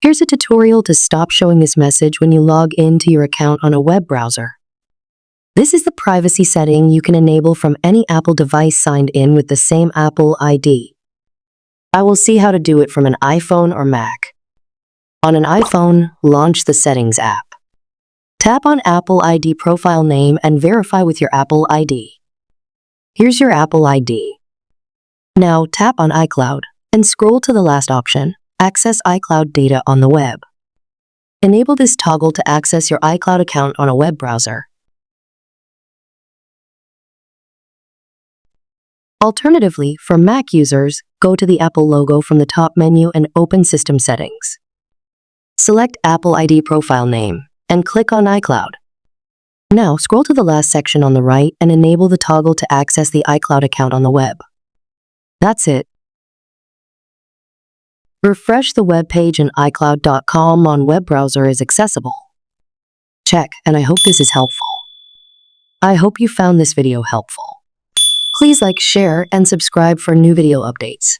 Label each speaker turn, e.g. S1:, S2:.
S1: Here's a tutorial to stop showing this message when you log into your account on a web browser. This is the privacy setting you can enable from any Apple device signed in with the same Apple ID. I will see how to do it from an iPhone or Mac. On an iPhone, launch the Settings app. Tap on Apple ID profile name and verify with your Apple ID. Here's your Apple ID. Now tap on iCloud and scroll to the last option, Access iCloud data on the web. Enable this toggle to access your iCloud account on a web browser. Alternatively, for Mac users, go to the Apple logo from the top menu and open System Settings. Select Apple ID profile name and click on iCloud. Now scroll to the last section on the right and enable the toggle to access the iCloud account on the web. That's it. Refresh the web page and iCloud.com on web browser is accessible. Check, and I hope this is helpful. I hope you found this video helpful. Please like, share, and subscribe for new video updates.